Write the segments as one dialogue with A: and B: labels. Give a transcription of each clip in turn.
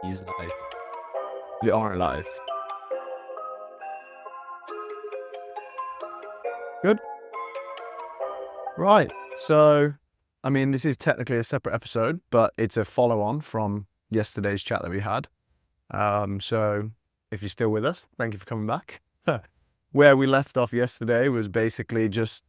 A: He's live. We are live.
B: Good. Right. So, I mean, this is technically a separate episode, but it's a follow-on from yesterday's chat that we had. So, if you're still with us, thank you for coming back. Where we left off yesterday was basically just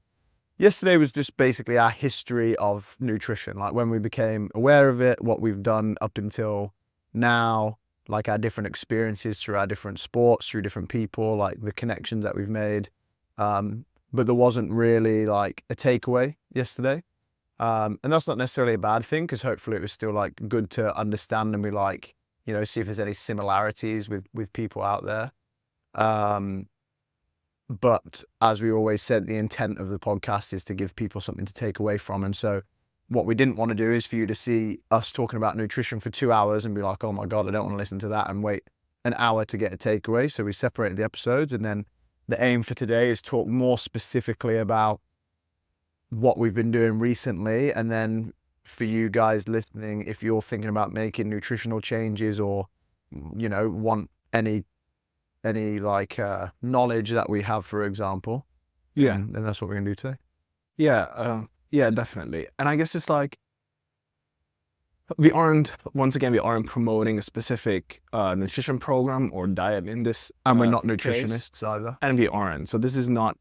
B: our history of nutrition, like when we became aware of it, what we've done up until now, like our different experiences through our different sports, through different people, like the connections that we've made. But there wasn't really like a takeaway yesterday. And that's not necessarily a bad thing, because hopefully it was still like good to understand and be like, see if there's any similarities with people out there. But as we always said, the intent of the podcast is to give people something to take away from. And so what we didn't want to do is for you to see us talking about nutrition for 2 hours and be like, oh my God, I don't want to listen to that, and wait an hour to get a takeaway. So we separated the episodes, and then the aim for today is talk more specifically about what we've been doing recently. And then for you guys listening, if you're thinking about making nutritional changes or, want any like knowledge that we have, for example.
A: Yeah.
B: And that's what we're gonna do today.
A: Yeah, definitely. And I guess it's like we aren't promoting a specific nutrition program or diet in this.
B: And we're not
A: case,
B: nutritionists either.
A: and we aren't. So this is not.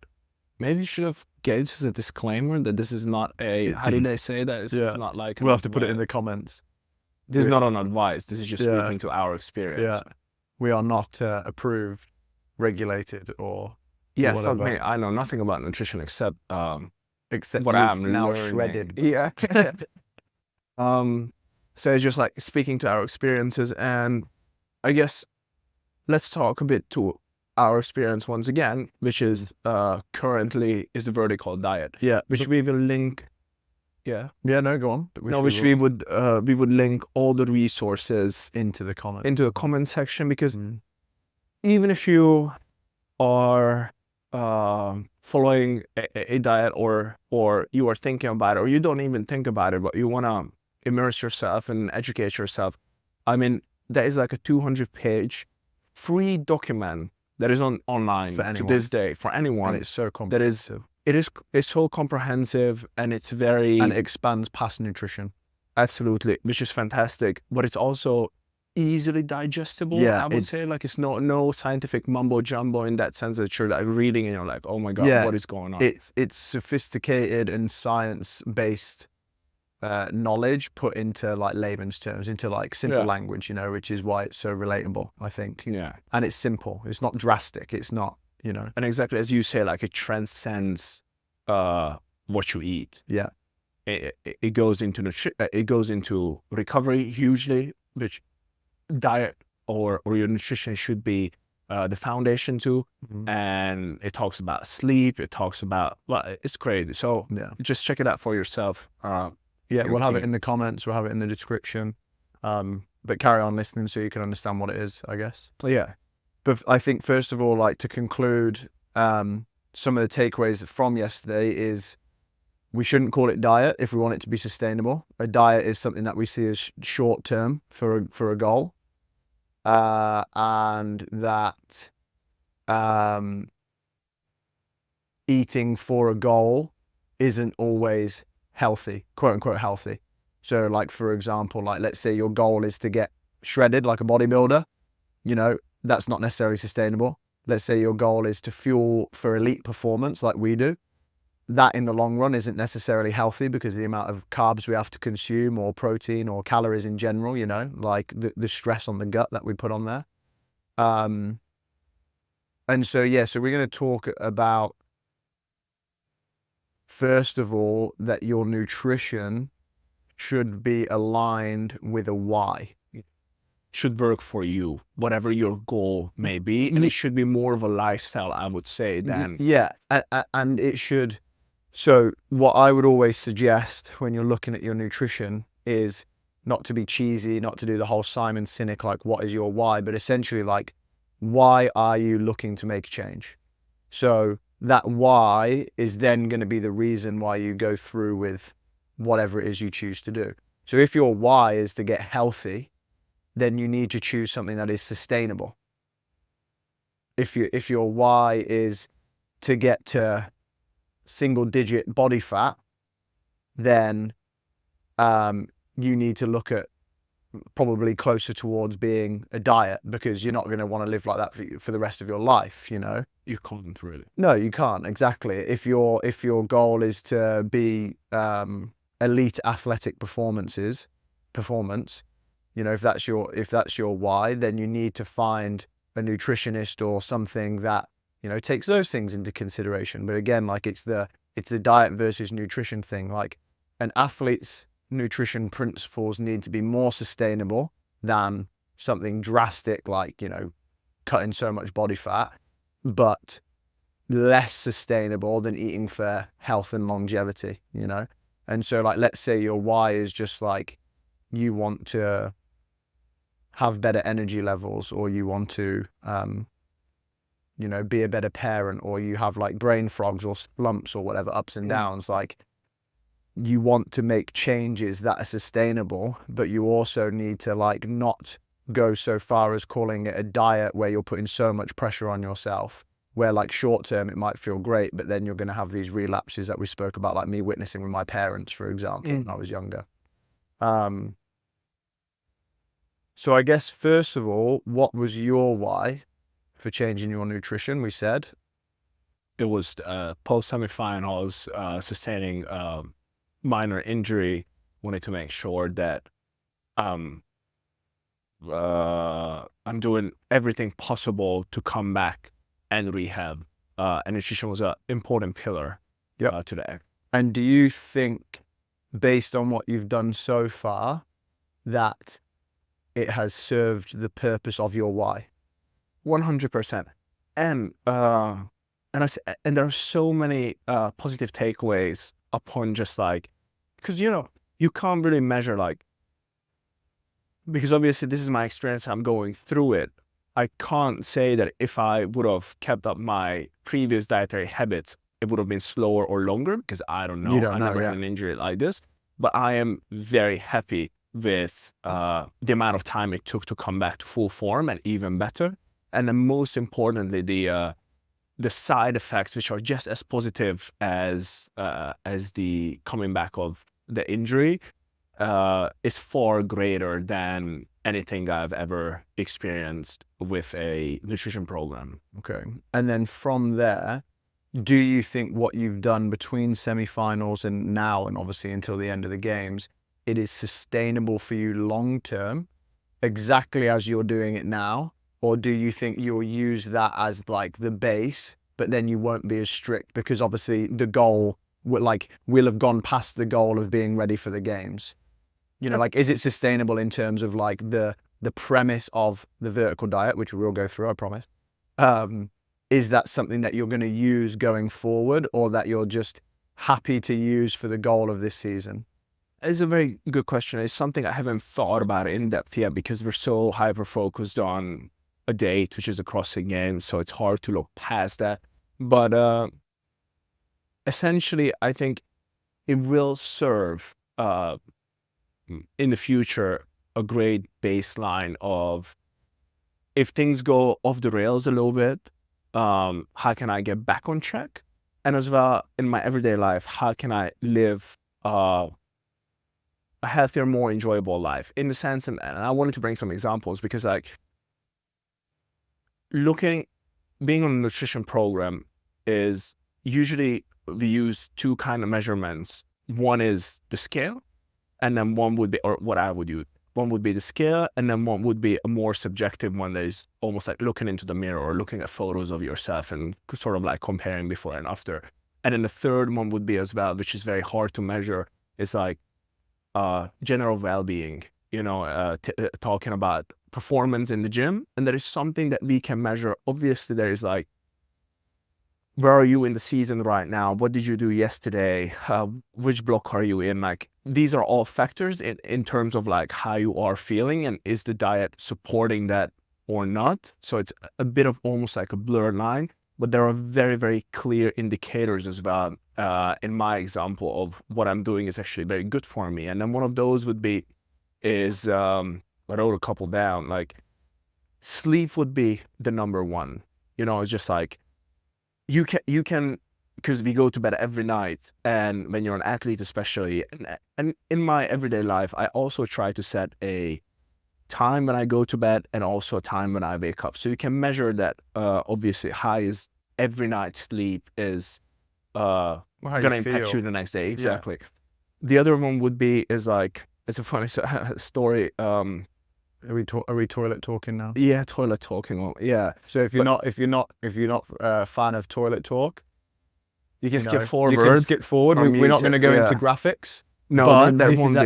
A: Maybe you should have gave this as a disclaimer that this is not a. How do they say that? It's
B: Yeah.
A: not like.
B: We'll have to put it in the comments.
A: This is not an advice. This is just
B: Yeah.
A: speaking to our experience.
B: Yeah. We are not approved, regulated, or
A: Yeah,
B: whatever.
A: fuck me. I know nothing about nutrition except
B: Except
A: what
B: you've
A: I'm
B: now
A: learning.
B: shredded.
A: Yeah. So it's just like speaking to our experiences, and I guess let's talk a bit to our experience once again, which is currently is the vertical diet,
B: Yeah.
A: which we will link. Yeah.
B: Yeah. No, go on.
A: Which we would link all the resources
B: into the comment.
A: into the comment section, because even if you are following a diet or you are thinking about it, or you don't even think about it, but you want to immerse yourself and educate yourself, I mean, there is like a 200-page free document that is online to this day for anyone.
B: And it's so comprehensive.
A: It's so comprehensive, and it's very,
B: and it expands past nutrition.
A: absolutely, which is fantastic. But it's also easily digestible.
B: Yeah,
A: I would say, like, it's no scientific mumbo jumbo in that sense that you're like reading and you're like, oh my God,
B: Yeah,
A: what is going on?
B: It's sophisticated and science-based knowledge put into like layman's terms, into like simple
A: Yeah.
B: language, which is why it's so relatable, I think.
A: Yeah.
B: And it's simple. It's not drastic. It's not,
A: And exactly as you say, like, it transcends what you eat.
B: Yeah.
A: It goes into recovery hugely, which diet or your nutrition should be the foundation to. And it talks about sleep. It talks about, well, it's crazy. So
B: Yeah.
A: just check it out for yourself.
B: Yeah, we'll have it in the comments. We'll have it in the description. But carry on listening so you can understand what it is, I guess.
A: Yeah.
B: But I think, first of all, like, to conclude, some of the takeaways from yesterday is we shouldn't call it diet if we want it to be sustainable. A diet is something that we see as short term for a goal. And that eating for a goal isn't always healthy, quote unquote healthy. So, like, for example, like, let's say your goal is to get shredded like a bodybuilder, that's not necessarily sustainable. Let's say your goal is to fuel for elite performance like we do. That in the long run isn't necessarily healthy, because the amount of carbs we have to consume, or protein, or calories in general, like the stress on the gut that we put on there. And so, yeah, so we're going to talk about, first of all, that your nutrition should be aligned with a why.
A: Should work for you, whatever your goal may be. And it should be more of a lifestyle, I would say, than...
B: Yeah, and it should. So what I would always suggest when you're looking at your nutrition is not to be cheesy, not to do the whole Simon Sinek, like, what is your why? But essentially, like, why are you looking to make change? So that why is then going to be the reason why you go through with whatever it is you choose to do. So if your why is to get healthy, then you need to choose something that is sustainable. If your why is to get to single digit body fat, then you need to look at probably closer towards being a diet, because you're not going to want to live like that for the rest of your life, you know?
A: You can't really.
B: No, you can't. Exactly. If your goal is to be elite athletic performance, you know, if that's your why, then you need to find a nutritionist or something that, you know, takes those things into consideration. But again, like it's the diet versus nutrition thing. Like an athlete's nutrition principles need to be more sustainable than something drastic like, you know, cutting so much body fat, but less sustainable than eating for health and longevity, you know? And so like, let's say your why is just like, you want to have better energy levels, or you want to, you know, be a better parent, or you have like brain frogs or slumps or whatever, ups and downs. Like, you want to make changes that are sustainable, but you also need to like not go so far as calling it a diet where you're putting so much pressure on yourself, where like short term it might feel great, but then you're going to have these relapses that we spoke about, like me witnessing with my parents, for example, when I was younger. So I guess first of all, what was your why for changing your nutrition? We said
A: It was post semifinals, sustaining minor injury. Wanted to make sure that I'm doing everything possible to come back and rehab. And nutrition was an important pillar to that.
B: And do you think, based on what you've done so far, that it has served the purpose of your why?
A: 100%. And there are so many positive takeaways upon just like, because you know, you can't really measure like, because obviously this is my experience, I'm going through it. I can't say that if I would have kept up my previous dietary habits, it would have been slower or longer, because I don't know.
B: You don't
A: I
B: know,
A: never had an injury like this. But I am very happy with the amount of time it took to come back to full form, and even better. And then most importantly, the side effects, which are just as positive as the coming back of the injury, is far greater than anything I've ever experienced with a nutrition program.
B: Okay. And then from there, do you think what you've done between semifinals and now, and obviously until the end of the games, it is sustainable for you long term, exactly as you're doing it now? Or do you think you'll use that as like the base, but then you won't be as strict, because obviously the goal will have gone past the goal of being ready for the games? You know, like, is it sustainable in terms of like the premise of the vertical diet, which we will go through, I promise? Is that something that you're going to use going forward, or that you're just happy to use for the goal of this season?
A: It's a very good question. It's something I haven't thought about in depth yet, because we're so hyper focused on a date, which is a CrossFit Games, so it's hard to look past that. But essentially, I think it will serve in the future a great baseline of, if things go off the rails a little bit, how can I get back on track? And as well, in my everyday life, how can I live a healthier, more enjoyable life? In the sense, and I wanted to bring some examples, because like being on a nutrition program is usually, we use two kind of measurements. One is the scale, and then one would be, or what I would use, one would be the scale, and then one would be a more subjective one that is almost like looking into the mirror or looking at photos of yourself and sort of like comparing before and after. And then the third one would be as well, which is very hard to measure, is like general well-being, you know, talking about performance in the gym. And there is something that we can measure. Obviously, there is like, where are you in the season right now? What did you do yesterday? Which block are you in? Like, these are all factors in terms of like how you are feeling, and is the diet supporting that or not? So it's a bit of almost like a blurred line, but there are very, very clear indicators as well. In my example of what I'm doing is actually very good for me. And then one of those would be, is wrote a couple down. Like, sleep would be the number one. You know, it's just like you can because we go to bed every night, and when you're an athlete especially, and in my everyday life, I also try to set a time when I go to bed and also a time when I wake up. So you can measure that. Obviously, high is every night's sleep is gonna impact you the next day. Exactly. The other one would be is like, it's a funny story.
B: Are we toilet talking now?
A: Yeah, toilet talking. Yeah.
B: So if you're not a fan of toilet talk,
A: You can
B: you
A: skip
B: know,
A: forward.
B: you can skip forward.
A: or
B: We're not
A: mute
B: going to
A: it,
B: go
A: yeah.
B: into graphics.
A: No,
B: but
A: there
B: this is
A: won't be.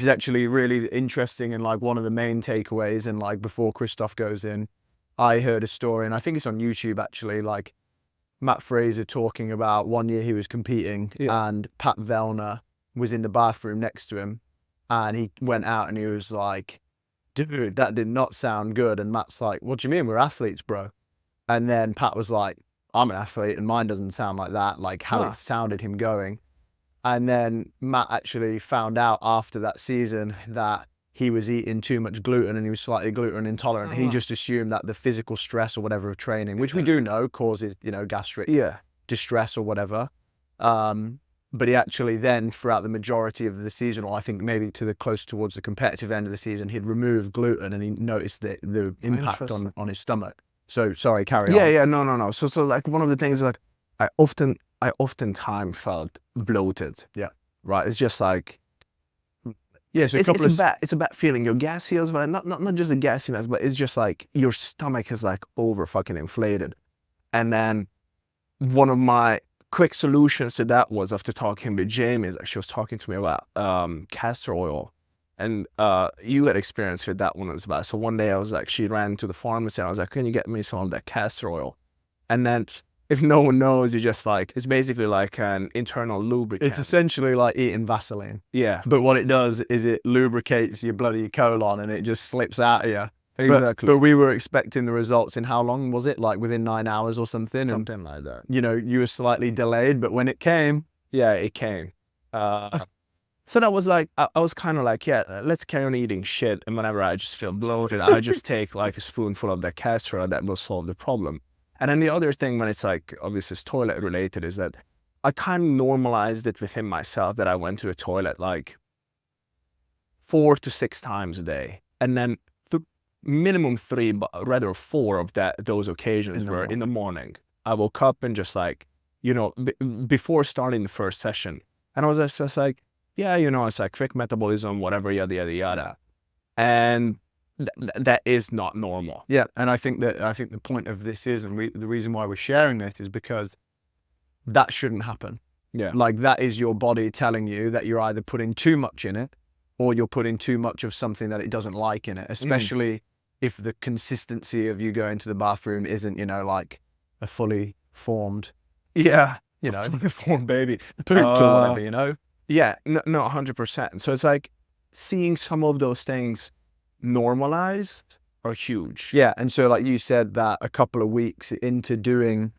B: actually really interesting, and like one of the main takeaways. And like before Kristof goes in, I heard a story, and I think it's on YouTube actually. Like Matt Fraser talking about one year he was competing, and Pat Vellner was in the bathroom next to him, and he went out and he was like, "Dude, that did not sound good." And Matt's like, "What do you mean? We're athletes, bro." And then Pat was like, "I'm an athlete and mine doesn't sound like that," like how it sounded him going. And then Matt actually found out after that season that he was eating too much gluten and he was slightly gluten intolerant. He just assumed that the physical stress or whatever of training, which we do know causes, you know, gastric distress or whatever. But he actually then, throughout the majority of the season, or I think maybe close towards the competitive end of the season, he'd removed gluten and he noticed the impact on his stomach. So sorry, carry on.
A: Yeah, no. So like one of the things that I oftentimes felt bloated.
B: Yeah.
A: Right. It's just like,
B: yeah, so
A: it's a bad feeling. Your gas feels, but not just the gassiness, but it's just like your stomach is like over fucking inflated. And then one of my quick solutions to that was, after talking with Jamie, is she was talking to me about castor oil. And you had experience with that one as well. So one day I was like, she ran to the pharmacy and I was like, "Can you get me some of that castor oil?" And then, if no one knows, you just like, it's basically like an internal lubricant.
B: It's essentially like eating Vaseline.
A: Yeah.
B: But what it does is it lubricates your bloody colon and it just slips out of you.
A: Exactly.
B: But we were expecting the results in how long was it? Like within 9 hours or something?
A: Something like that.
B: You know, you were slightly delayed, but when it came.
A: Yeah, it came. So that was like, I was kind of like, yeah, let's carry on eating shit. And whenever I just feel bloated, I just take like a spoonful of that castor oil. That will solve the problem. And then the other thing, when it's like, obviously it's toilet related, is that I kind of normalized it within myself that I went to the toilet like 4 to 6 times a day. And then minimum 3, but rather 4 of those occasions were in the morning. I woke up and just like, you know, before starting the first session. And I was just like, yeah, you know, it's like quick metabolism, whatever, yada, yada, yada. And that is not normal.
B: Yeah, and I think the point of this is, and the reason why we're sharing this is because that shouldn't happen.
A: Yeah.
B: Like that is your body telling you that you're either putting too much in it or you're putting too much of something that it doesn't like in it, especially if the consistency of you going to the bathroom isn't, you know, like a fully formed,
A: you know,
B: fully formed baby, pooped or whatever, you know?
A: Yeah, no, 100%. So it's like seeing some of those things normalized are huge.
B: Yeah, and so like you said that a couple of weeks into doing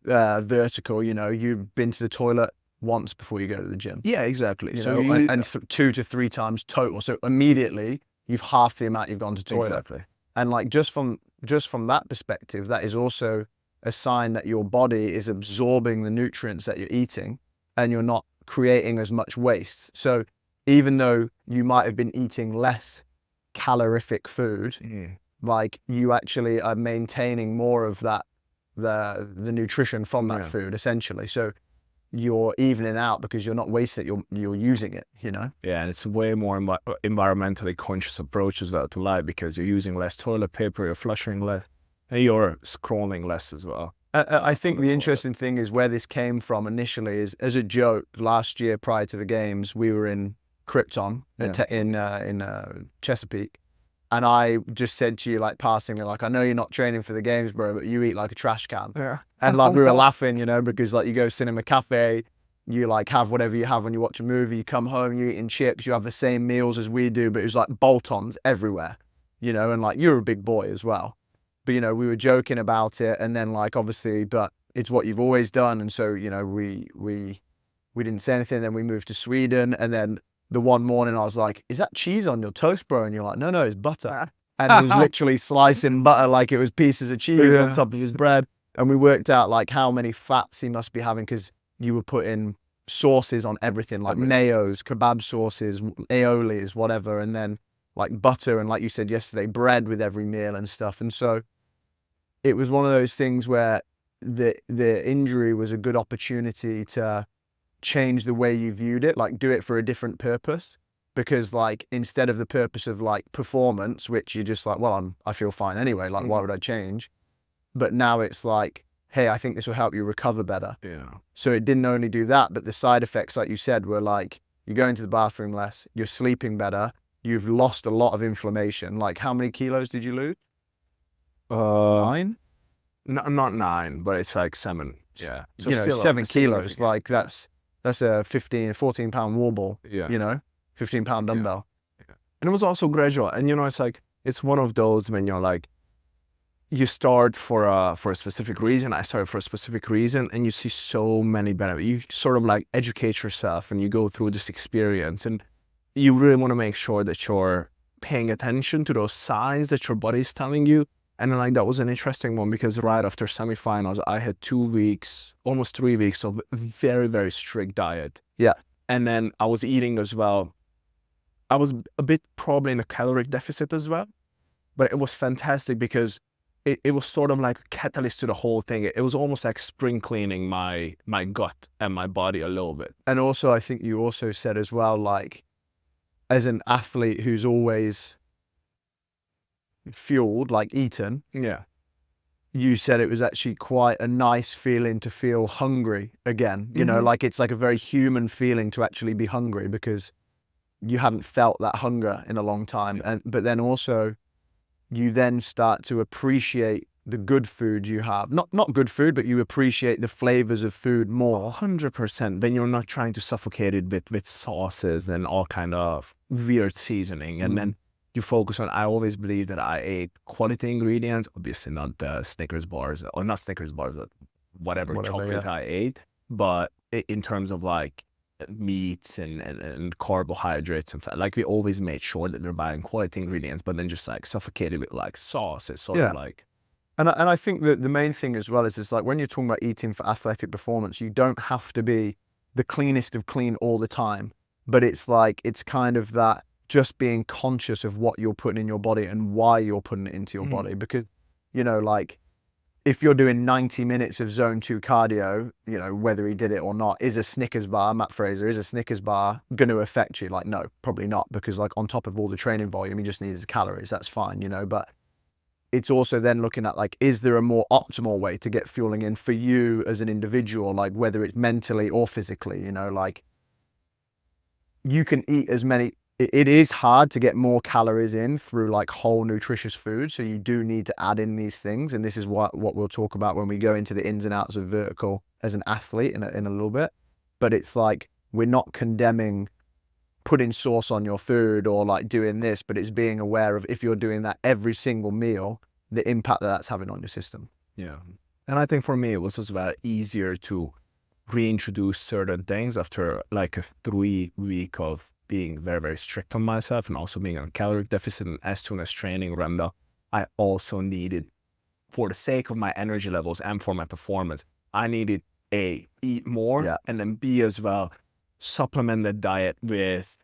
B: vertical, you know, you've been to the toilet once before you go to the gym.
A: Yeah, exactly.
B: So and 2 to 3 times total. So immediately you've halved the amount you've gone to toilet.
A: Exactly.
B: And like just from that perspective, that is also a sign that your body is absorbing the nutrients that you're eating and you're not creating as much waste. So even though you might have been eating less calorific food, like you actually are maintaining more of that, the nutrition from that food essentially. So you're evening out because you're not wasting it, you're using it, you know?
A: Yeah, and it's a way more environmentally conscious approach as well to life, because you're using less toilet paper, you're flushing less, and you're scrolling less as well.
B: I think the interesting thing is where this came from initially is, as a joke, last year prior to the games, we were in Krypton in Chesapeake. And I just said to you, like passingly, like, I know you're not training for the games, bro, but you eat like a trash can.
A: Yeah.
B: And like we were laughing, you know, because like you go cinema cafe, you like have whatever you have when you watch a movie, you come home, you're eating chips, you have the same meals as we do, but it was like bolt-ons everywhere, you know, and like you're a big boy as well. But, you know, we were joking about it, and then like obviously, but it's what you've always done. And so, you know, we didn't say anything. Then we moved to Sweden, and then the one morning I was like, is that cheese on your toast, bro? And you're like, no, it's butter. And he was literally slicing butter like it was pieces of cheese on top of his bread. And we worked out like how many fats he must be having, because you were putting sauces on everything, like mayos, kebab sauces, aiolis, whatever. And then like butter and, like you said yesterday, bread with every meal and stuff. And so it was one of those things where the injury was a good opportunity to change the way you viewed it, like do it for a different purpose. Because like, instead of the purpose of like performance, which you're just like, well, I feel fine anyway, like why would I change? But now it's like, hey, I think this will help you recover better.
A: Yeah.
B: So it didn't only do that, but the side effects, like you said, were like, you're going to the bathroom less, you're sleeping better, you've lost a lot of inflammation. Like, how many kilos did you lose? 9?
A: Not 9, but it's like 7. Yeah.
B: So you know, 7 kilos, like that's a 14 pound wall ball,
A: yeah.
B: you know, 15 pound dumbbell.
A: Yeah. And it was also gradual. And you know, it's like, it's one of those when you're like, you start for a specific reason. I started for a specific reason, and you see so many benefits. You sort of like educate yourself, and you go through this experience, and you really want to make sure that you're paying attention to those signs that your body's telling you. And then, like, that was an interesting one, because right after semifinals, I had 2 weeks, almost 3 weeks of very, very strict diet.
B: Yeah.
A: And then I was eating as well. I was a bit probably in a caloric deficit as well, but it was fantastic because it was sort of like a catalyst to the whole thing. It was almost like spring cleaning my gut and my body a little bit.
B: And also, I think you also said as well, like, as an athlete who's always fueled, like eaten,
A: Yeah.
B: you said it was actually quite a nice feeling to feel hungry again. You know, like, it's like a very human feeling to actually be hungry, because you hadn't felt that hunger in a long time. But then also, you then start to appreciate the good food you have. Not good food, but you appreciate the flavors of food more.
A: 100%. Then you're not trying to suffocate it with sauces and all kind of weird seasoning. And then you focus on, I always believe that I ate quality ingredients, obviously not the Snickers bars, or not Snickers bars, but whatever chocolate I ate. But in terms of like meats and carbohydrates and fat, like, we always made sure that they're buying quality ingredients, but then just like suffocated with like sauce. It's sort of like,
B: and I think that the main thing as well is like, when you're talking about eating for athletic performance, you don't have to be the cleanest of clean all the time, but it's like, it's kind of that just being conscious of what you're putting in your body and why you're putting it into your body. Because, you know, like, if you're doing 90 minutes of zone 2 cardio, you know, whether he did it or not, is a Snickers bar, Matt Fraser, is a Snickers bar going to affect you? Like, no, probably not, because like, on top of all the training volume, he just needs the calories. That's fine, you know. But it's also then looking at like, is there a more optimal way to get fueling in for you as an individual, like whether it's mentally or physically, you know, like, you can eat as many. It is hard to get more calories in through like whole nutritious food. So you do need to add in these things. And this is what we'll talk about when we go into the ins and outs of vertical as an athlete in a little bit. But it's like, we're not condemning putting sauce on your food or like doing this, but it's being aware of, if you're doing that every single meal, the impact that that's having on your system.
A: yeah. And I think for me, it was as well easier to reintroduce certain things after like a 3 week of being very, very strict on myself, and also being on a caloric deficit. And as soon as training ramped up, I also needed, for the sake of my energy levels and for my performance, I needed A, eat more, and then B as well, supplement the diet with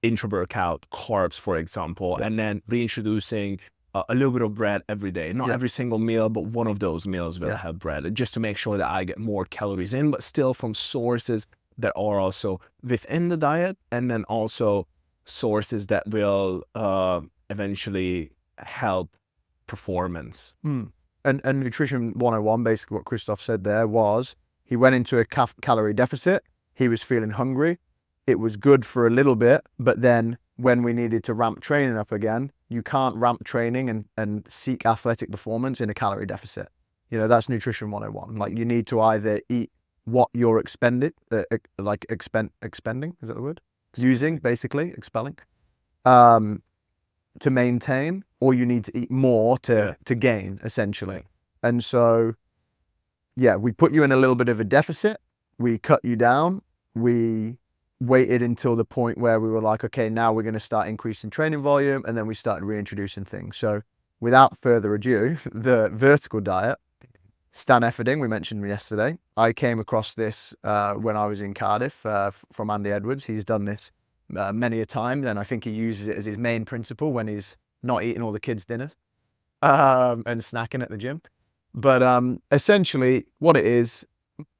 A: intra-workout carbs, for example, and then reintroducing a little bit of bread every day. Not every single meal, but one of those meals will have bread, just to make sure that I get more calories in, but still from sources that are also within the diet, and then also sources that will eventually help performance.
B: And Nutrition 101, basically what Kristof said there was, he went into a calorie deficit, he was feeling hungry, it was good for a little bit, but then when we needed to ramp training up again, you can't ramp training and seek athletic performance in a calorie deficit. You know, that's Nutrition 101. Like, you need to either eat what you're expending, is that the word? Using, basically, expelling, to maintain, or you need to eat more to gain, essentially. And so, yeah, we put you in a little bit of a deficit, we cut you down, we waited until the point where we were like, okay, now we're going to start increasing training volume, and then we started reintroducing things. So without further ado, the vertical diet, Stan Efferding, we mentioned yesterday. I came across this when I was in Cardiff from Andy Edwards. He's done this many a time, and I think he uses it as his main principle when he's not eating all the kids' dinners and snacking at the gym. But essentially, what it is,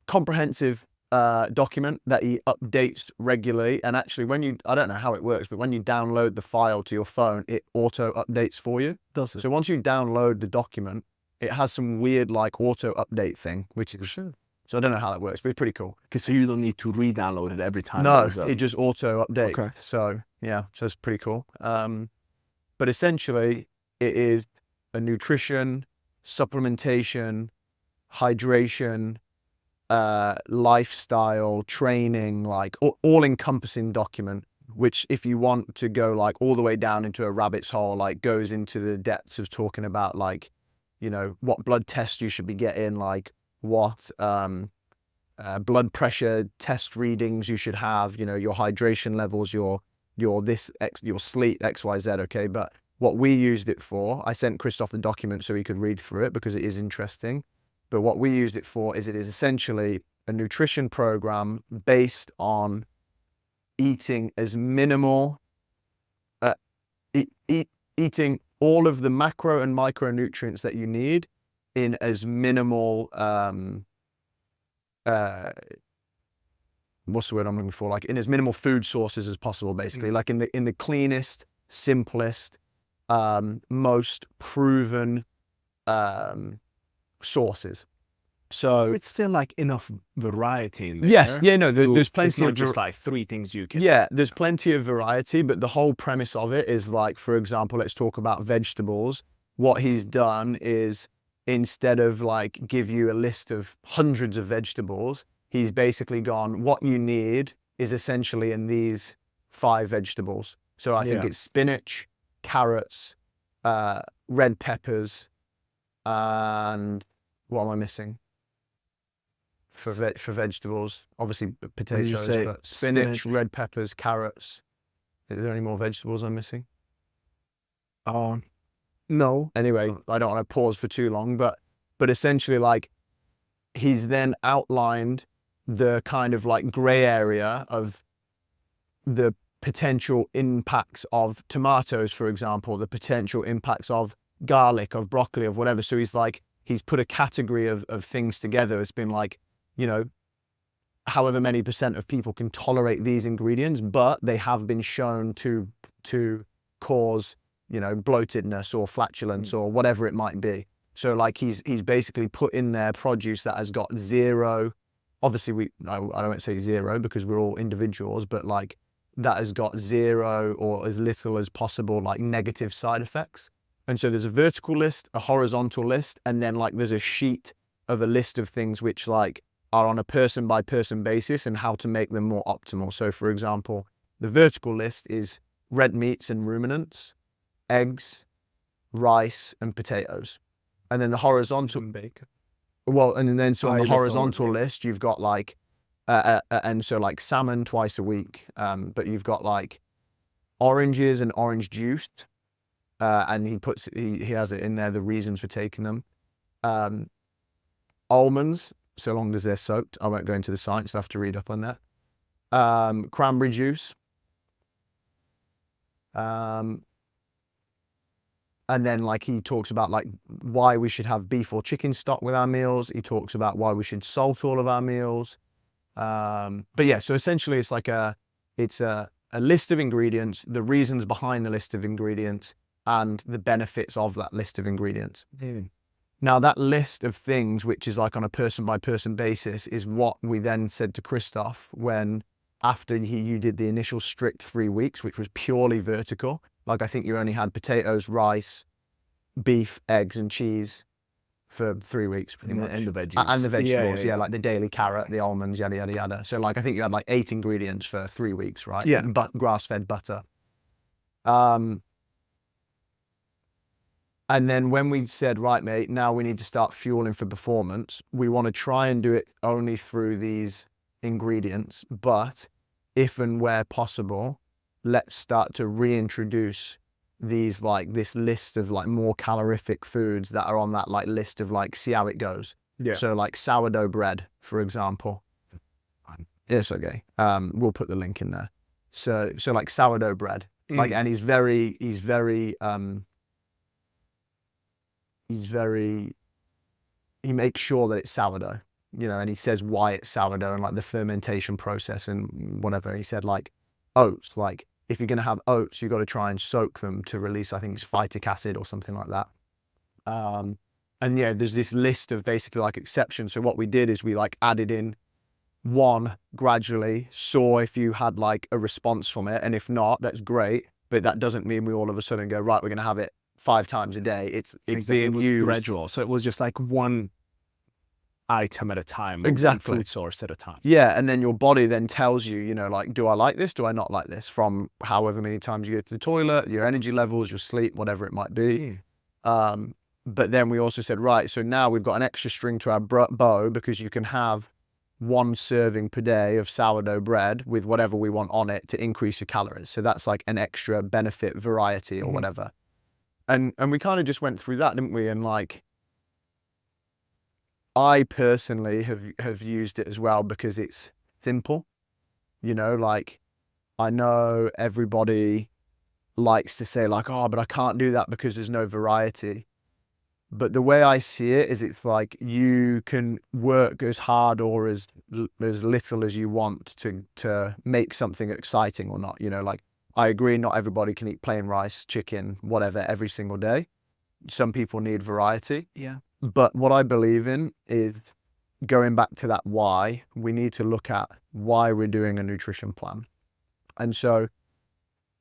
B: comprehensive document that he updates regularly. And actually, when you, I don't know how it works, but when you download the file to your phone, it auto updates for you.
A: Does it?
B: So once you download the document, it has some weird like auto update thing, which is, so I don't know how that works, but it's pretty cool.
A: Okay, so you don't need to re-download it every time.
B: No, it just auto updates.
A: Okay.
B: So yeah, so it's pretty cool. But essentially, it is a nutrition, supplementation, hydration, lifestyle, training, like all-encompassing document, which if you want to go like all the way down into a rabbit's hole, like goes into the depths of talking about like, you know, what blood tests you should be getting, like what blood pressure test readings you should have, you know, your hydration levels, your sleep, XYZ, okay? But what we used it for, I sent Kristof the document so he could read through it because it is interesting. But what we used it for is it is essentially a nutrition program based on eating as minimal, eating all of the macro and micronutrients that you need in as minimal, what's the word I'm looking for? Like in as minimal food sources as possible, basically. Like in the cleanest, simplest, most proven sources. So
A: it's still like enough variety in there.
B: yes, yeah, no, there's plenty.
A: It's not just like 3 things you can.
B: Yeah, there's plenty of variety, but the whole premise of it is like, for example, let's talk about vegetables. What he's done is instead of like give you a list of hundreds of vegetables, he's basically gone, what you need is essentially in these 5 vegetables. So I think it's spinach, carrots, red peppers, and what am I missing? For vegetables, obviously potatoes, but spinach, red peppers, carrots. Is there any more vegetables I'm missing?
A: No.
B: Anyway, I don't want to pause for too long, but essentially, like, he's then outlined the kind of like gray area of the potential impacts of tomatoes, for example, the potential impacts of garlic, of broccoli, of whatever. So he's put a category of things together. It's been like, you know, however many % of people can tolerate these ingredients, but they have been shown to cause, you know, bloatedness or flatulence or whatever it might be. So like he's basically put in there produce that has got 0. Obviously, I don't say 0 because we're all individuals, but like that has got 0 or as little as possible like negative side effects. And so there's a vertical list, a horizontal list, and then like there's a sheet of a list of things which like are on a person by person basis and how to make them more optimal. So for example, the vertical list is red meats and ruminants, eggs, rice, and potatoes. And then the horizontal
A: bacon.
B: Well, and then so on the
A: you missed
B: horizontal list, you've got like, and so like salmon twice a week, but you've got like oranges and orange juice, and he has it in there, the reasons for taking them. Almonds, so long as they're soaked. I won't go into the science, I have to read up on that. Cranberry juice. And then like he talks about like why we should have beef or chicken stock with our meals. He talks about why we should salt all of our meals. But yeah, so essentially it's like it's a list of ingredients, the reasons behind the list of ingredients, and the benefits of that list of ingredients. Now that list of things, which is like on a person by person basis, is what we then said to Kristof when after you did the initial strict 3 weeks, which was purely vertical. Like I think you only had potatoes, rice, beef, eggs, and cheese for 3 weeks, pretty much.
A: And the veggies.
B: And the vegetables, yeah, like the daily carrot, the almonds, yada, yada, yada. So like I think you had like 8 ingredients for 3 weeks, right?
A: Yeah.
B: But grass-fed butter. And then when we said, right, mate, now we need to start fueling for performance, we want to try and do it only through these ingredients, but if and where possible, let's start to reintroduce these like this list of like more calorific foods that are on that like list of like see how it goes.
A: Yeah.
B: So like sourdough bread, for example. Yes, okay. We'll put the link in there. So like sourdough bread, like, and he's very he makes sure that it's sourdough, you know, and he says why it's sourdough and like the fermentation process and whatever. He said like oats, like if you're going to have oats, you've got to try and soak them to release, I think it's phytic acid or something like that. And yeah, there's this list of basically like exceptions. So what we did is we like added in one gradually, saw if you had like a response from it. And if not, that's great. But that doesn't mean we all of a sudden go, right, we're going to have it 5 times a day. It's
A: Exactly.
B: being
A: It was
B: used
A: gradual. So it was just like one item at a time, or
B: exactly
A: one food source at a time.
B: Yeah, and then your body then tells you, you know, like, do I like this? Do I not like this? From however many times you go to the toilet, your energy levels, your sleep, whatever it might be. But then we also said, right, so now we've got an extra string to our bow because you can have 1 serving per day of sourdough bread with whatever we want on it to increase your calories. So that's like an extra benefit variety or whatever. And we kind of just went through that, didn't we? And like, I personally have used it as well because it's simple, you know, like I know everybody likes to say like, oh, but I can't do that because there's no variety. But the way I see it is it's like you can work as hard or as little as you want to make something exciting or not, you know, like I agree not everybody can eat plain rice, chicken, whatever every single day. Some people need variety.
A: Yeah.
B: But what I believe in is going back to that why, we need to look at why we're doing a nutrition plan. And so,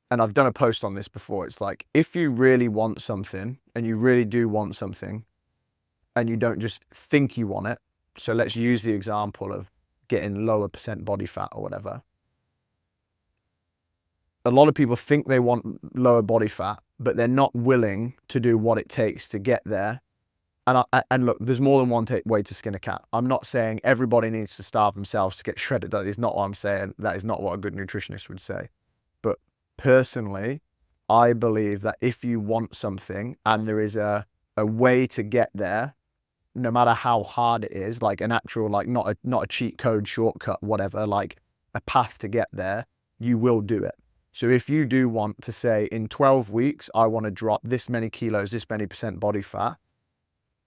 B: and I've done a post on this before, it's like, if you really want something and you really do want something and you don't just think you want it. So let's use the example of getting lower % body fat or whatever. A lot of people think they want lower body fat, but they're not willing to do what it takes to get there. And look, there's more than one way to skin a cat. I'm not saying everybody needs to starve themselves to get shredded. That is not what I'm saying. That is not what a good nutritionist would say. But personally, I believe that if you want something and there is a way to get there, no matter how hard it is, like an actual, like not a cheat code, shortcut, whatever, like a path to get there, you will do it. So if you do want to say in 12 weeks, I want to drop this many kilos, this many % body fat,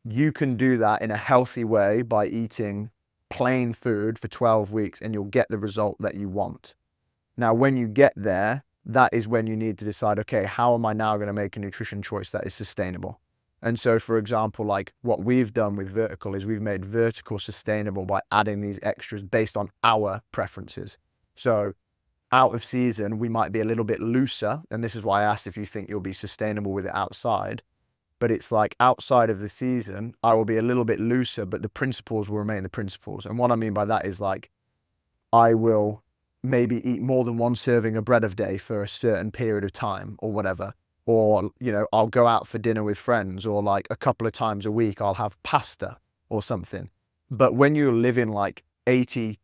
B: you can do that in a healthy way by eating plain food for 12 weeks and you'll get the result that you want. Now, when you get there, that is when you need to decide, okay, how am I now going to make a nutrition choice that is sustainable? And so, for example, like what we've done with Vertical is we've made Vertical sustainable by adding these extras based on our preferences. So out of season, we might be a little bit looser. And this is why I asked if you think you'll be sustainable with it outside. But it's like outside of the season, I will be a little bit looser, but the principles will remain the principles. And what I mean by that is like, I will maybe eat more than 1 serving of bread a day for a certain period of time or whatever. Or, you know, I'll go out for dinner with friends, or like a couple of times a week, I'll have pasta or something. But when you're living like 80%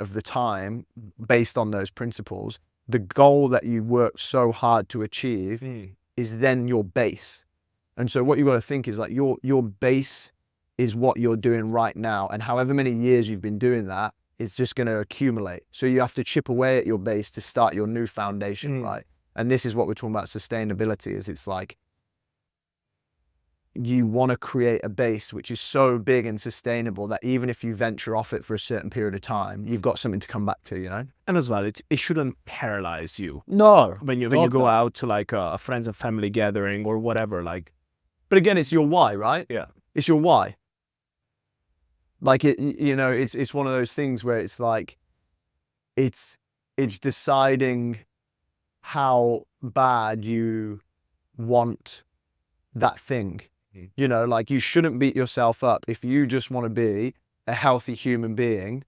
B: of the time based on those principles, the goal that you work so hard to achieve is then your base. And so what you've got to think is like your base is what you're doing right now. And however many years you've been doing that, it's just going to accumulate. So you have to chip away at your base to start your new foundation, right? And this is what we're talking about sustainability is it's like you want to create a base which is so big and sustainable that even if you venture off it for a certain period of time, you've got something to come back to, you know?
A: And as well, it shouldn't paralyze you.
B: No.
A: When you go out to like a friends and family gathering or whatever, like.
B: But again, it's your why, right?
A: Yeah.
B: It's your why. Like it, you know, it's one of those things where it's like, it's deciding how bad you want that thing. You know, like you shouldn't beat yourself up if you just want to be a healthy human being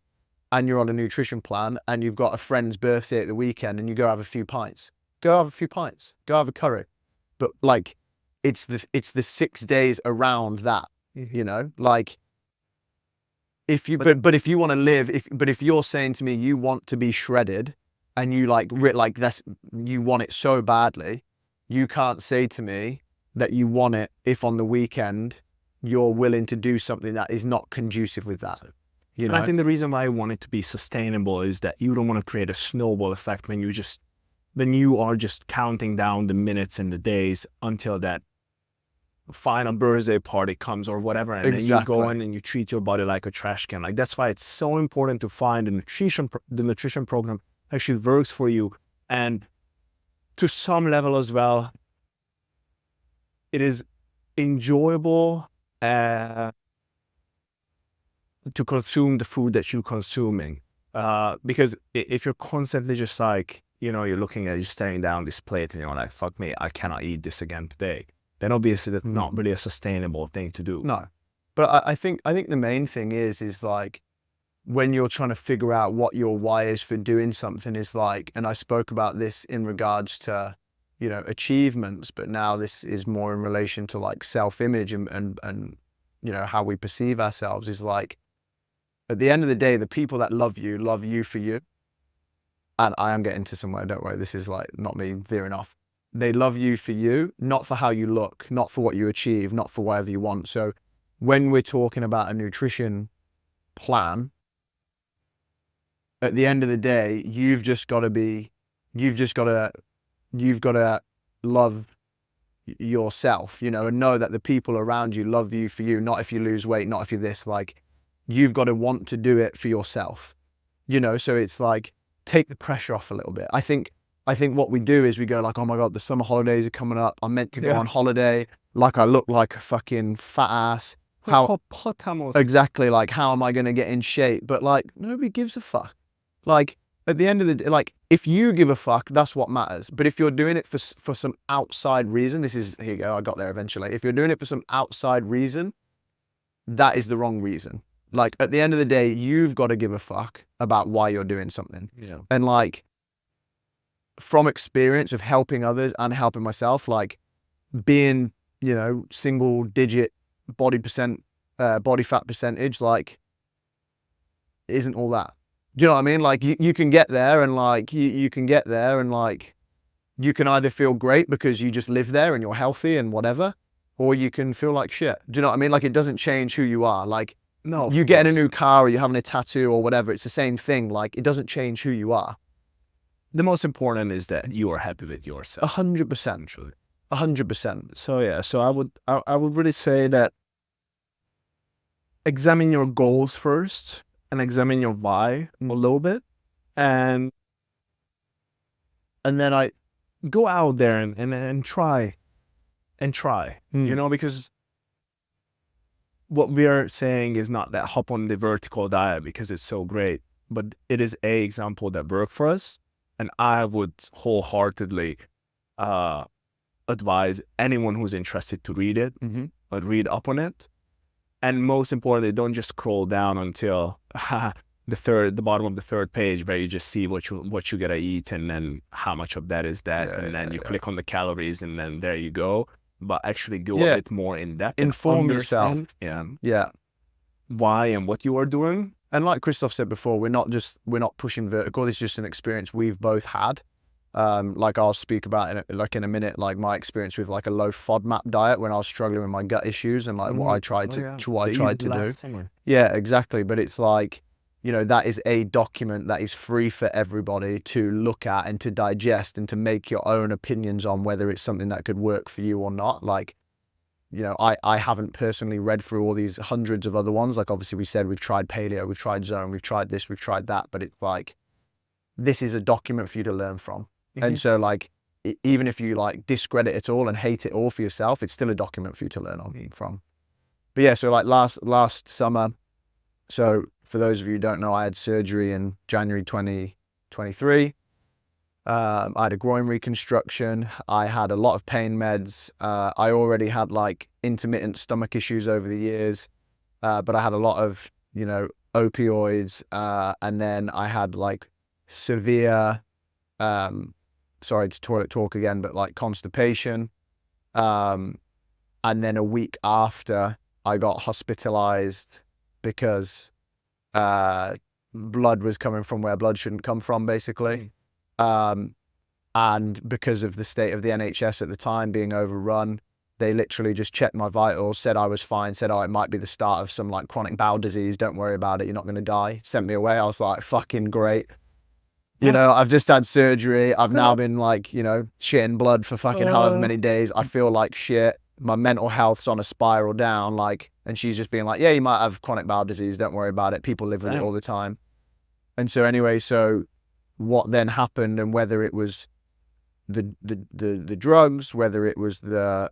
B: and you're on a nutrition plan and you've got a friend's birthday at the weekend and you go have a few pints. Go have a few pints. Go have a curry. But like, it's the 6 days around that, you know, like if you, but if you want to live, if you're saying to me, you want to be shredded and you like you want it so badly, you can't say to me that you want it if on the weekend you're willing to do something that is not conducive with that. You know?
A: And I think the reason why I want it to be sustainable is that you don't want to create a snowball effect when you are just counting down the minutes and the days until that final birthday party comes or whatever, and then you go in and you treat your body like a trash can. Like, that's why it's so important to find the nutrition program actually works for you. And to some level as well, it is enjoyable to consume the food that you're consuming. Because if you're constantly just like, you're looking at, you're staring down this plate and you're like, fuck me, I cannot eat this again today, then obviously that's not really a sustainable thing to do.
B: No. But I think the main thing is like, when you're trying to figure out what your why is for doing something, is like, and I spoke about this in regards to, achievements, but now this is more in relation to like self-image and how we perceive ourselves, is like, at the end of the day, the people that love you for you. And I am getting to somewhere, don't worry, this is like not me veering off. They love you for you, not for how you look, not for what you achieve, not for whatever you want. So when we're talking about a nutrition plan, at the end of the day, you've got to love yourself, and know that the people around you love you for you, not if you lose weight, not if you're this, like, you've got to want to do it for yourself, so it's like, take the pressure off a little bit. I think what we do is we go like, oh my God, the summer holidays are coming up. I'm meant to go on holiday. Like, I look like a fucking fat ass. Exactly. Like, how am I going to get in shape? But like, nobody gives a fuck. Like, at the end of the day, like, if you give a fuck, that's what matters. But if you're doing it for some outside reason, here you go, I got there eventually. If you're doing it for some outside reason, that is the wrong reason. Like, at the end of the day, you've got to give a fuck about why you're doing something.
A: Yeah.
B: And like, from experience of helping others and helping myself, like, being, single digit body fat percentage, like, isn't all that. Do you know what I mean? Like, you can get there, and like, you can get there, and like, you can either feel great because you just live there and you're healthy and whatever, or you can feel like shit. Do you know what I mean? Like, it doesn't change who you are. Like,
A: no,
B: you getting a new car or you're having a tattoo or whatever, it's the same thing. Like, it doesn't change who you are.
A: The most important is that you are happy with yourself.
B: 100%. 100%.
A: So yeah, so I would really say that examine your goals first and examine your why a little bit, and then I go out there and try, because what we are saying is not that hop on the vertical diet because it's so great, but it is a example that worked for us. And I would wholeheartedly advise anyone who's interested to read it, read up on it. And most importantly, don't just scroll down until the bottom of the third page where you just see what you gotta eat and then how much of that is that, and then you click on the calories and then there you go. But actually go a bit more in depth.
B: Inform yourself.
A: Yeah. Why and what you are doing.
B: And like Kristof said before, we're not pushing vertical. This is just an experience we've both had. Like, I'll speak about in a minute, like my experience with like a low FODMAP diet when I was struggling with my gut issues and like what I tried to do.
A: Summer.
B: Yeah, exactly. But it's like, that is a document that is free for everybody to look at and to digest and to make your own opinions on whether it's something that could work for you or not. Like, I haven't personally read through all these hundreds of other ones. Like, obviously we said, we've tried paleo, we've tried zone, we've tried this, we've tried that, but it's like, this is a document for you to learn from. And so like, even if you like discredit it all and hate it all for yourself, it's still a document for you to learn from. But yeah, so like last summer, so for those of you who don't know, I had surgery in January 2023. I had a groin reconstruction. I had a lot of pain meds. I already had like intermittent stomach issues over the years, but I had a lot of, opioids. And then I had like severe, sorry to toilet talk again, but like constipation. And then a week after, I got hospitalized because blood was coming from where blood shouldn't come from, basically. And because of the state of the NHS at the time being overrun, they literally just checked my vitals, said I was fine, said, oh, it might be the start of some like chronic bowel disease. Don't worry about it. You're not going to die. Sent me away. I was like, fucking great. You know, I've just had surgery. I've now been like, you know, shitting blood for fucking however many days. I feel like shit. My mental health's on a spiral down. Like, and she's just being like, yeah, you might have chronic bowel disease. Don't worry about it. People live with it all the time. And so anyway, so what then happened, and whether it was the drugs, whether it was the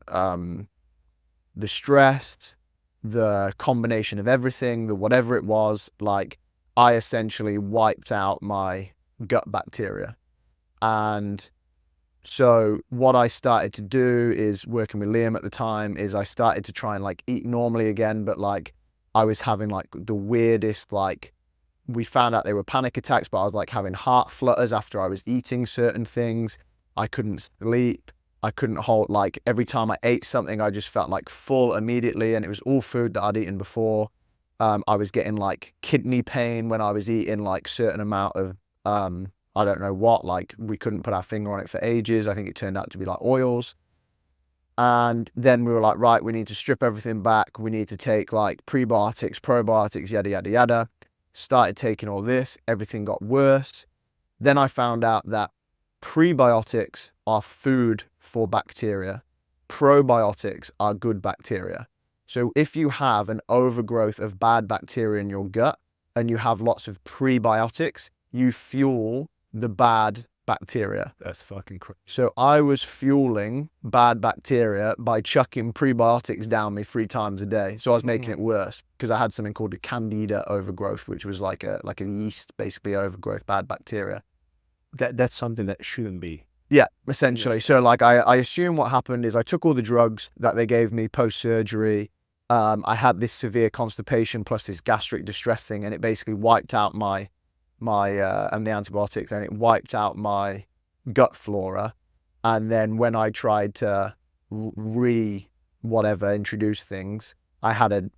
B: stress, the combination of everything, the whatever it was, like I essentially wiped out my gut bacteria. And so what I started to do is, working with Liam at the time, is I started to try and like eat normally again, but like I was having like the weirdest, like, we found out they were panic attacks, but I was like having heart flutters after I was eating certain things. I couldn't sleep. I couldn't hold, like every time I ate something, I just felt like full immediately. And it was all food that I'd eaten before. I was getting like kidney pain when I was eating like certain amount of, I don't know what, like we couldn't put our finger on it for ages. I think it turned out to be like oils. And then we were like, right, we need to strip everything back. We need to take like prebiotics, probiotics, yada, yada, yada. Started taking all this. Everything got worse. Then I found out that prebiotics are food for bacteria. Probiotics are good bacteria. So if you have an overgrowth of bad bacteria in your gut and you have lots of prebiotics, you fuel the bad bacteria.
A: That's fucking crazy.
B: So I was fueling bad bacteria by chucking prebiotics down me 3 times a day. So I was making it worse because I had something called a candida overgrowth, which was like a yeast, basically overgrowth, bad bacteria.
A: That's something that shouldn't be.
B: Yeah, essentially.
A: Yes.
B: So like I assume what happened is I took all the drugs that they gave me post-surgery. I had this severe constipation plus this gastric distress thing, and it basically wiped out my and the antibiotics, and it wiped out my gut flora. And then when I tried to introduce things, I had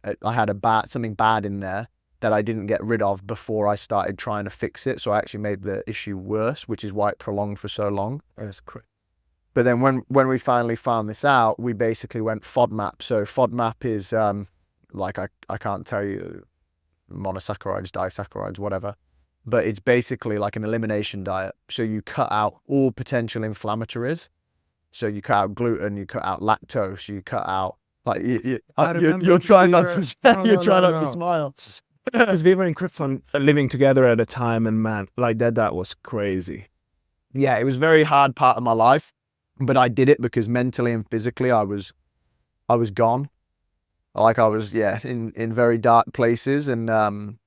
B: something bad in there that I didn't get rid of before I started trying to fix it. So I actually made the issue worse, which is why it prolonged for so long.
A: That's crazy.
B: But then when we finally found this out, we basically went FODMAP. So FODMAP is like I can't tell you monosaccharides, disaccharides, whatever. But it's basically like an elimination diet. So you cut out all potential inflammatories. So you cut out gluten, you cut out lactose, you cut out like you're trying not to to smile.
A: Because we were in Krypton living together at a time, and man, like that was crazy.
B: Yeah, it was a very hard part of my life, but I did it because mentally and physically I was gone. Like I was, in very dark places. And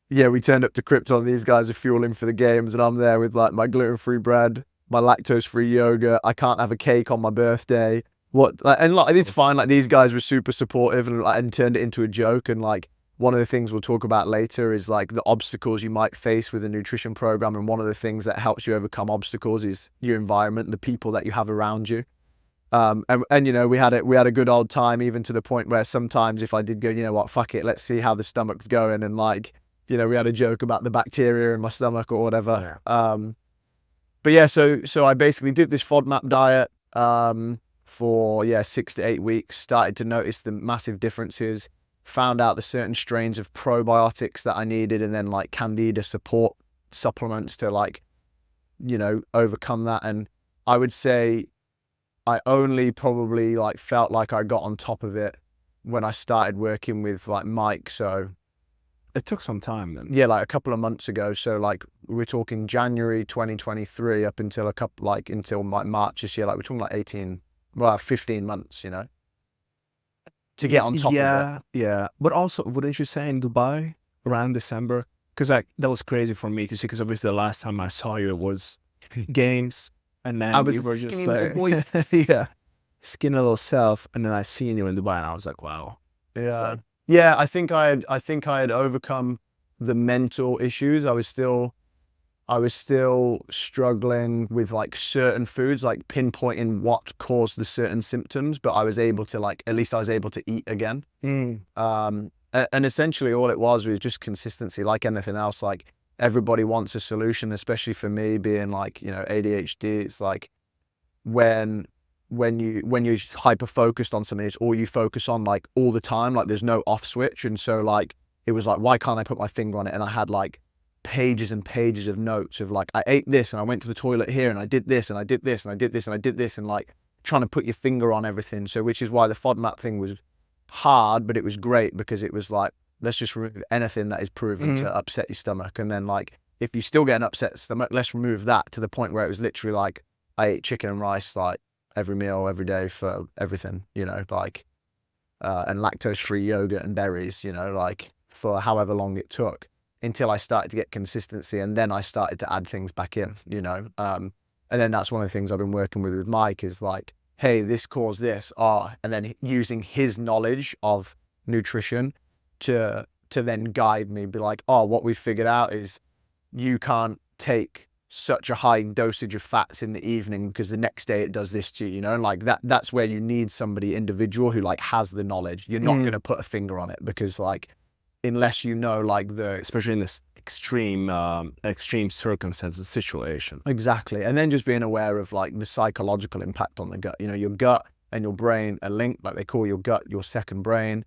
B: we turned up to Krypton. These guys are fueling for the games, and I'm there with like my gluten-free bread, my lactose-free yogurt. I can't have a cake on my birthday. It's fine. Like these guys were super supportive and turned it into a joke. And like one of the things we'll talk about later is like the obstacles you might face with a nutrition program. And one of the things that helps you overcome obstacles is your environment, the people that you have around you. And you know, we had a good old time, even to the point where sometimes if I did go, you know what, fuck it, let's see how the stomach's going. And like, you know, we had a joke about the bacteria in my stomach or whatever.
A: Yeah.
B: But yeah, so I basically did this FODMAP diet for 6 to 8 weeks, started to notice the massive differences, found out the certain strains of probiotics that I needed, and then like candida support supplements to like, you know, overcome that. And I would say I only probably like felt like I got on top of it when I started working with like Mike. So
A: it took some time then.
B: Yeah, like a couple of months ago. So like we're talking January 2023 up until until March this year. Like we're talking like 15 months, you know, to get on top of it.
A: Yeah. But also, wouldn't you say in Dubai around December? Because like that was crazy for me to see, because obviously the last time I saw you it was games, and then
B: you
A: were just like skinny little self, and then I seen you in Dubai and I was like, wow.
B: Yeah.
A: So,
B: yeah, I think I had overcome the mental issues. I was still struggling with like certain foods, like pinpointing what caused the certain symptoms, but I was able to at least I was able to eat again. And essentially all it was just consistency, like anything else. Like everybody wants a solution, especially for me being like, you know, ADHD. It's like when you're hyper focused on something, it's all you focus on like all the time. Like there's no off switch. And so like it was like, why can't I put my finger on it? And I had like pages and pages of notes of like, I ate this and I went to the toilet here and I did this and I did this and I did this and I did this, and like trying to put your finger on everything. So which is why the FODMAP thing was hard, but it was great because it was like, let's just remove anything that is proven to upset your stomach. And then like, if you still get an upset stomach, let's remove that, to the point where it was literally like, I ate chicken and rice like every meal, every day for everything, you know, like, and lactose-free yogurt and berries, you know, like for however long it took, until I started to get consistency. And then I started to add things back in, you know. And then that's one of the things I've been working with Mike is like, hey, this caused this, and then using his knowledge of nutrition to then guide me, be like, oh, what we've figured out is you can't take such a high dosage of fats in the evening because the next day it does this to you, you know. And like that's where you need somebody individual who like has the knowledge. You're not going to put a finger on it, because like, unless you know like
A: especially in this extreme circumstances situation.
B: Exactly. And then just being aware of like the psychological impact on the gut. You know, your gut and your brain are linked. Like they call your gut your second brain.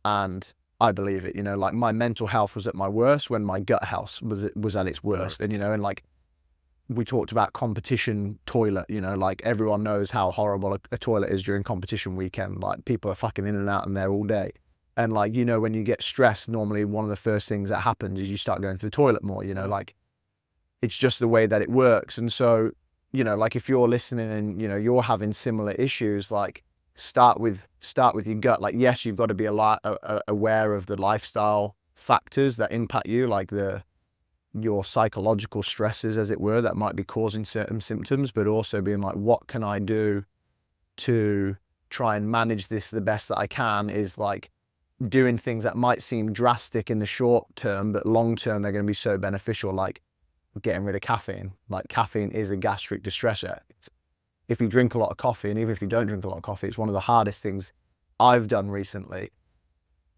B: And I believe it, you know, like my mental health was at my worst when my gut health was at its worst. And, you know, and like we talked about competition toilet, you know, like everyone knows how horrible a toilet is during competition weekend. Like people are fucking in and out in there all day. And like, you know, when you get stressed, normally one of the first things that happens is you start going to the toilet more, you know, like it's just the way that it works. And so, you know, like if you're listening and, you know, you're having similar issues, like start with your gut. Like, yes, you've got to be aware of the lifestyle factors that impact you, like your psychological stresses, as it were, that might be causing certain symptoms, but also being like, what can I do to try and manage this the best that I can, is like doing things that might seem drastic in the short term, but long term they're going to be so beneficial, like getting rid of caffeine. Like caffeine is a gastric distressor. If you drink a lot of coffee, and even if you don't drink a lot of coffee, it's one of the hardest things I've done recently.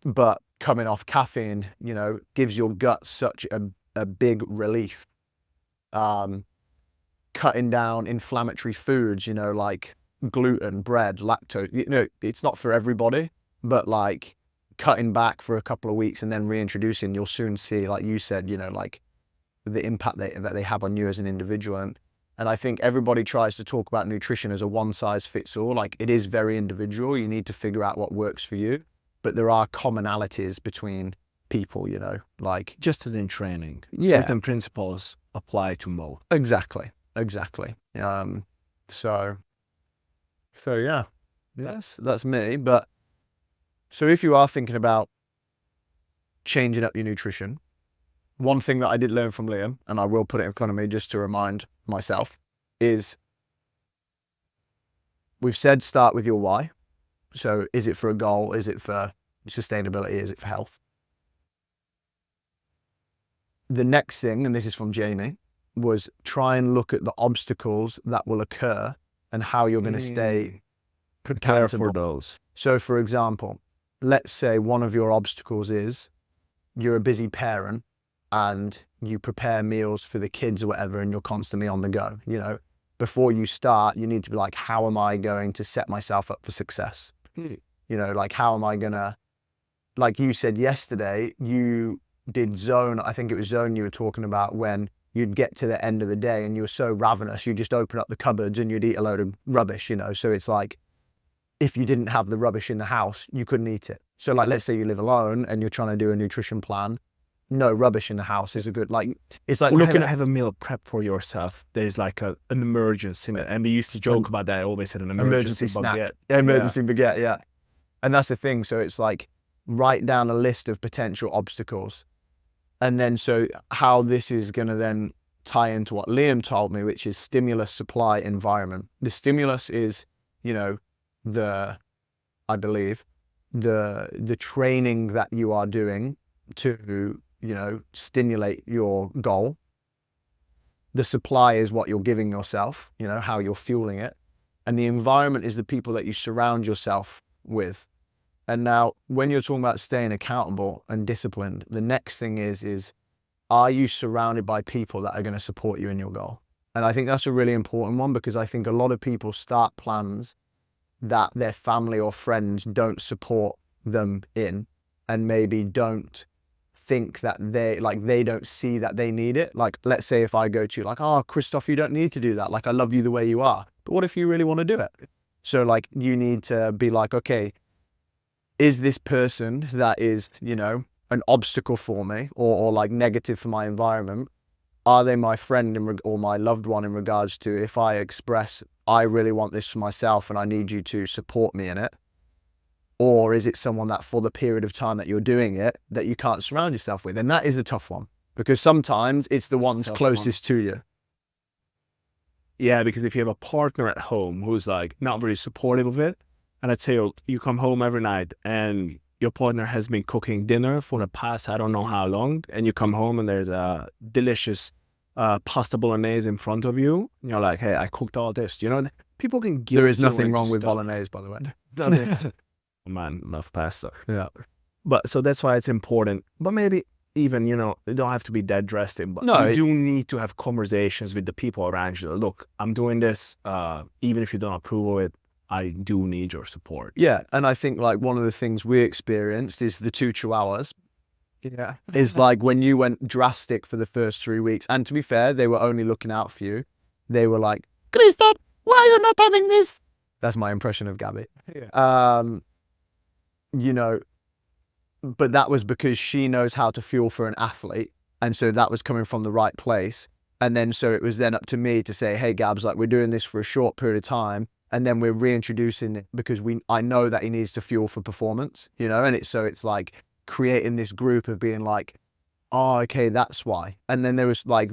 B: But coming off caffeine, you know, gives your gut such a big relief. Cutting down inflammatory foods, you know, like gluten, bread, lactose, you know, it's not for everybody, but like cutting back for a couple of weeks and then reintroducing, you'll soon see, like you said, you know, like the impact that they have on you as an individual. And I think everybody tries to talk about nutrition as a one size fits all. Like it is very individual. You need to figure out what works for you, but there are commonalities between people, you know, like
A: just as in training,
B: certain
A: principles apply to both.
B: Exactly. So yeah, that's me. But so if you are thinking about changing up your nutrition, one thing that I did learn from Liam, and I will put it in front of me just to remind myself, is we've said start with your why. So is it for a goal? Is it for sustainability? Is it for health? The next thing, and this is from Jamie, was try and look at the obstacles that will occur and how you're going to stay
A: prepared for those.
B: So for example, let's say one of your obstacles is you're a busy parent and you prepare meals for the kids or whatever, and you're constantly on the go. You know, before you start, you need to be like, how am I going to set myself up for success? You know, like, how am I gonna, like you said yesterday, you did zone, I think it was zone you were talking about, when you'd get to the end of the day and you were so ravenous, you'd just open up the cupboards and you'd eat a load of rubbish, you know? So it's like, if you didn't have the rubbish in the house, you couldn't eat it. So like, let's say you live alone and you're trying to do a nutrition plan, no rubbish in the house is a good, like, it's like
A: looking to have a meal prep for yourself. There's like an emergency, and we used to joke about that. I always said an emergency
B: snack.
A: baguette.
B: Emergency baguette, yeah. And that's the thing. So it's like, write down a list of potential obstacles. And then, so how this is going to then tie into what Liam told me, which is stimulus, supply, environment. The stimulus is, you know, I believe, the training that you are doing to, you know, stimulate your goal. The supply is what you're giving yourself, you know, how you're fueling it. And the environment is the people that you surround yourself with. And now when you're talking about staying accountable and disciplined, the next thing is are you surrounded by people that are going to support you in your goal? And I think that's a really important one, because I think a lot of people start plans that their family or friends don't support them in, and maybe don't think that they don't see that they need it. Like, let's say if I go to you like, oh, Kristof, you don't need to do that. Like, I love you the way you are. But what if you really want to do it? So like, you need to be like, okay, is this person that is, you know, an obstacle for me, or like negative for my environment? Are they my friend or my loved one in regards to, if I express, I really want this for myself and I need you to support me in it? Or is it someone that for the period of time that you're doing it, that you can't surround yourself with? And that is a tough one, because sometimes it's the ones closest to you.
A: Yeah, because if you have a partner at home who's like not very supportive of it, and let's say you come home every night and your partner has been cooking dinner for the past I don't know how long, and you come home and there's a delicious pasta bolognese in front of you, and you're like, hey, I cooked all this. You know, people can guilt
B: There is
A: you
B: nothing
A: into
B: wrong with
A: stuff.
B: bolognese, by the way.
A: Oh, man, love pasta.
B: Yeah.
A: But so that's why it's important. But maybe even, you know, it don't have to be that drastic, but
B: No,
A: you do need to have conversations with the people around you. Look, I'm doing this, even if you don't approve of it, I do need your support.
B: Yeah, and I think like one of the things we experienced is the 2 chihuahuas.
A: Yeah.
B: Is like when you went drastic for the first 3 weeks, and to be fair, they were only looking out for you. They were like, Kristof, why are you not having this? That's my impression of Gabby.
A: Yeah.
B: You know, but that was because she knows how to fuel for an athlete. And so that was coming from the right place. And then, so it was then up to me to say, hey, Gabs, like, we're doing this for a short period of time. And then we're reintroducing it because I know that he needs to fuel for performance, you know? And it's like creating this group of being like, oh, okay, that's why. And then there was like,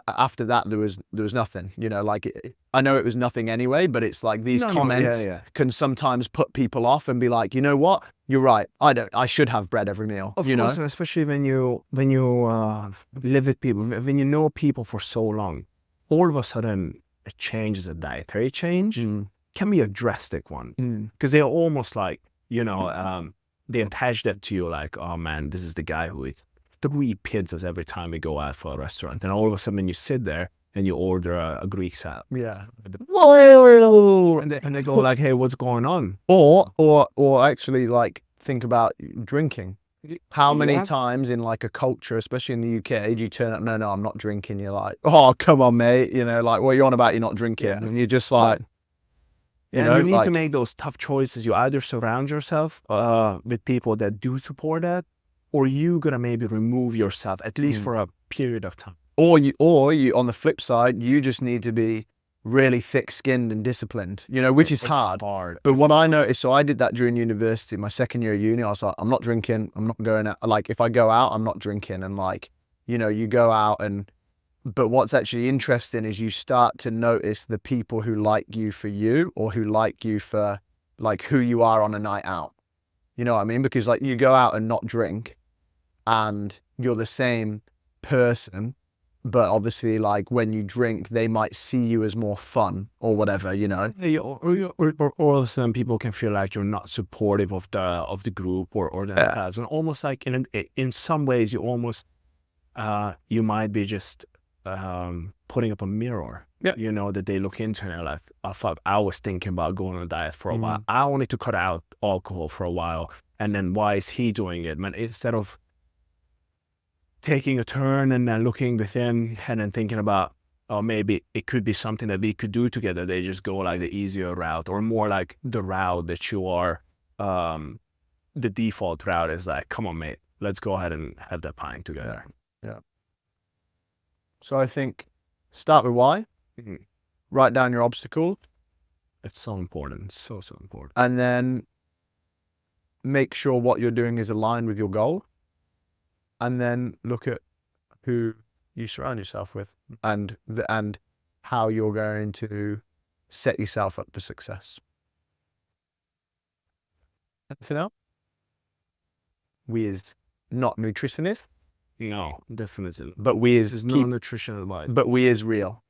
B: after that, there was nothing, you know, like, I know it was nothing anyway, but it's like these comments can sometimes put people off and be like, you know what? You're right. I should have bread every meal.
A: Of
B: you
A: course,
B: know?
A: and especially when you live with people, when you know people for so long, all of a sudden a change is a dietary change can be a drastic one, because they're almost like, you know, they attach that to you like, oh man, this is the guy who eats 3 pizzas every time we go out for a restaurant, and all of a sudden you sit there and you order a Greek salad.
B: Yeah.
A: And they go like, hey, what's going on?
B: Or actually like think about drinking. How many
A: Yeah.
B: times in like a culture, especially in the UK, do you turn up, no, I'm not drinking. You're like, oh, come on, mate. You know, like, what are you on about? You're not drinking.
A: Yeah.
B: And you're just like, you
A: And
B: know,
A: you need
B: like,
A: to make those tough choices. You either surround yourself with people that do support that, or you gotta maybe remove yourself at least for a period of time.
B: or you on the flip side, you just need to be really thick-skinned and disciplined, you know, which is
A: It's
B: hard.
A: hard.
B: But what I noticed, so I did that during university, my second year of uni. I was like, I'm not drinking. I'm not going out. Like, if I go out, I'm not drinking. And like, you know, you go out but what's actually interesting is you start to notice the people who like you for you, or who like you for like who you are on a night out. You know what I mean? Because like, you go out and not drink and you're the same person, but obviously like when you drink, they might see you as more fun or whatever, you know?
A: Or all of a sudden people can feel like you're not supportive of the group or the class, and almost like in some ways you almost you might be just putting up a mirror.
B: Yeah.
A: You know, that they look into and they're like, oh fuck, I was thinking about going on a diet for a while. I wanted to cut out alcohol for a while, and then why is he doing it? Man, instead of taking a turn and then looking within and then thinking about, oh, maybe it could be something that we could do together, they just go like the easier route, or more like the route that you are, the default route is like, come on, mate, let's go ahead and have that pint together.
B: Yeah. So I think start with why, write down your obstacles,
A: It's so important, so important.
B: and then make sure what you're doing is aligned with your goal, and then look at who you surround yourself with, and how you're going to set yourself up for success. Anything else? We is not nutritionists,
A: No, definitely.
B: but we
A: This
B: is
A: is not nutrition advice.
B: but we is real.